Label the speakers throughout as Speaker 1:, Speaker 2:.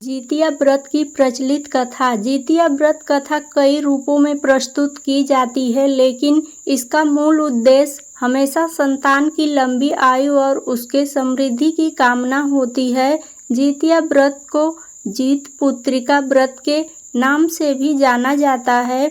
Speaker 1: जितिया व्रत की प्रचलित कथा। जितिया व्रत कथा कई रूपों में प्रस्तुत की जाती है, लेकिन इसका मूल उद्देश्य हमेशा संतान की लंबी आयु और उसके समृद्धि की कामना होती है। जितिया व्रत को जीत पुत्रिका व्रत के नाम से भी जाना जाता है।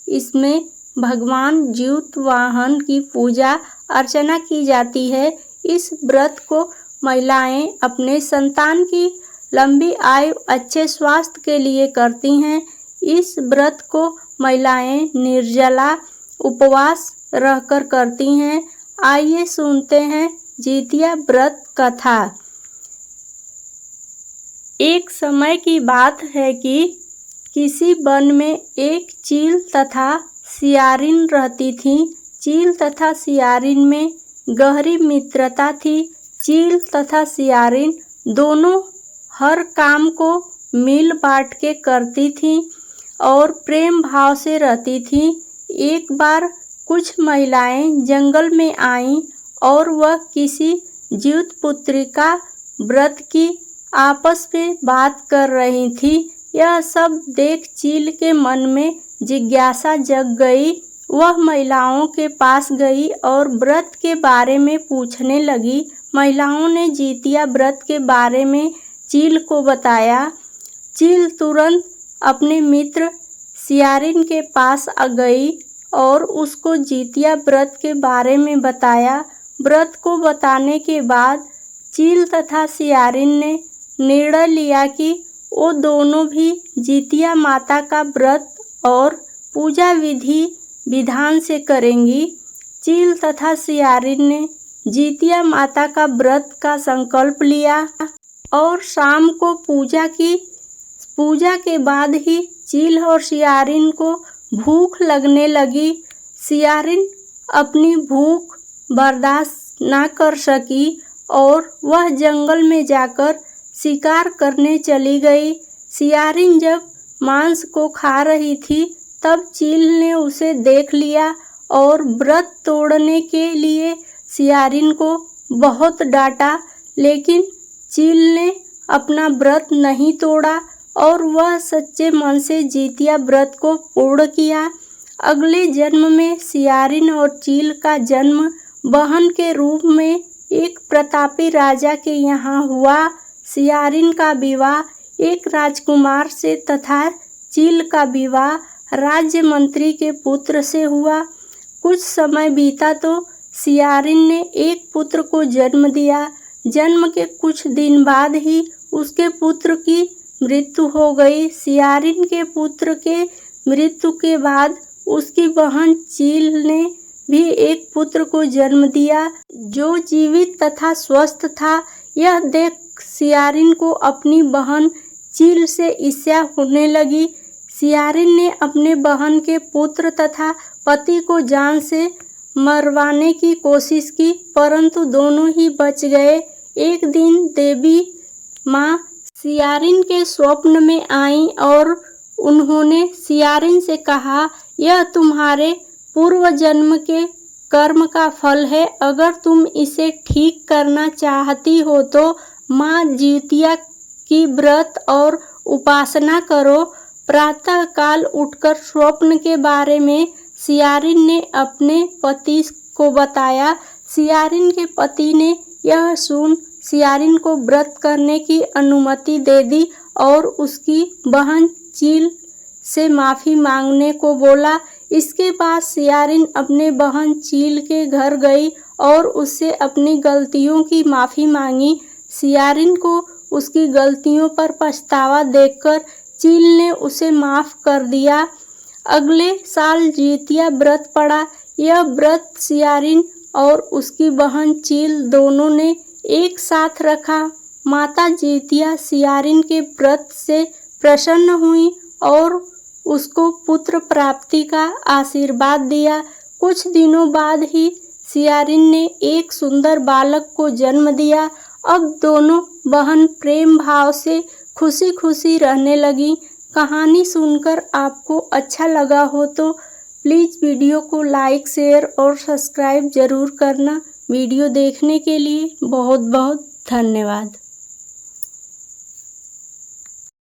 Speaker 1: इसमें भगवान ज्यूतवाहन की पूजा अर्चना की जाती है। इस व्रत को महिलाएं अपने संतान की लंबी आयु, अच्छे स्वास्थ्य के लिए करती हैं। इस व्रत को महिलाएं निर्जला उपवास रहकर करती हैं। आइए सुनते हैं जितिया व्रत कथा। एक समय की बात है कि किसी वन में एक चील तथा सियारिन रहती थी। चील तथा सियारिन में गहरी मित्रता थी। चील तथा सियारिन दोनों हर काम को मिल बांट के करती थी और प्रेम भाव से रहती थी। एक बार कुछ महिलाएं जंगल में आईं और वह किसी ज्यूत पुत्रिका व्रत की आपस में बात कर रही थी। यह सब देख चील के मन में जिज्ञासा जग गई। वह महिलाओं के पास गई और व्रत के बारे में पूछने लगी। महिलाओं ने जितिया व्रत के बारे में चील को बताया। चील तुरंत अपने मित्र सियारिन के पास आ गई और उसको जितिया व्रत के बारे में बताया। व्रत को बताने के बाद चील तथा सियारिन ने निर्णय लिया कि वो दोनों भी जितिया माता का व्रत और पूजा विधि विधान से करेंगी। चील तथा सियारिन ने जितिया माता का व्रत का संकल्प लिया और शाम को पूजा के बाद ही चील और सियारिन को भूख लगने लगी। सियारिन अपनी भूख बर्दाश्त ना कर सकी और वह जंगल में जाकर शिकार करने चली गई। सियारिन जब मांस को खा रही थी तब चील ने उसे देख लिया और व्रत तोड़ने के लिए सियारिन को बहुत डांटा, लेकिन चील ने अपना व्रत नहीं तोड़ा और वह सच्चे मन से जितिया व्रत को पूर्ण किया। अगले जन्म में सियारिन और चील का जन्म बहन के रूप में एक प्रतापी राजा के यहाँ हुआ। सियारिन का विवाह एक राजकुमार से तथा चील का विवाह राज्य मंत्री के पुत्र से हुआ। कुछ समय बीता तो सियारिन ने एक पुत्र को जन्म दिया। जन्म के कुछ दिन बाद ही उसके पुत्र की मृत्यु हो गई। सियारिन के पुत्र के मृत्यु के बाद उसकी बहन चील ने भी एक पुत्र को जन्म दिया जो जीवित तथा स्वस्थ था। यह देख सियारिन को अपनी बहन चील से ईर्ष्या होने लगी। सियारिन ने अपने बहन के पुत्र तथा पति को जान से मरवाने की कोशिश की, परंतु दोनों ही बच गए। एक दिन देवी माँ सियारिन के स्वप्न में आईं और उन्होंने सियारिन से कहा, यह तुम्हारे पूर्व जन्म के कर्म का फल है। अगर तुम इसे ठीक करना चाहती हो तो माँ जितिया की व्रत और उपासना करो। प्रातः काल उठकर स्वप्न के बारे में सियारिन ने अपने पति को बताया। सियारिन के पति ने यह सुन सियारिन को व्रत करने की अनुमति दे दी और उसकी बहन चील से माफ़ी मांगने को बोला। इसके बाद सियारिन अपने बहन चील के घर गई और उससे अपनी गलतियों की माफ़ी मांगी। सियारिन को उसकी गलतियों पर पछतावा देखकर चील ने उसे माफ़ कर दिया। अगले साल जितिया व्रत पड़ा। यह व्रत सियारिन और उसकी बहन चील दोनों ने एक साथ रखा। माता जितिया सियारिन के व्रत से प्रसन्न हुई और उसको पुत्र प्राप्ति का आशीर्वाद दिया। कुछ दिनों बाद ही सियारिन ने एक सुंदर बालक को जन्म दिया। अब दोनों बहन प्रेम भाव से खुशी खुशी रहने लगी। कहानी सुनकर आपको अच्छा लगा हो तो प्लीज़ वीडियो को लाइक, शेयर और सब्सक्राइब ज़रूर करना। वीडियो देखने के लिए बहुत बहुत धन्यवाद।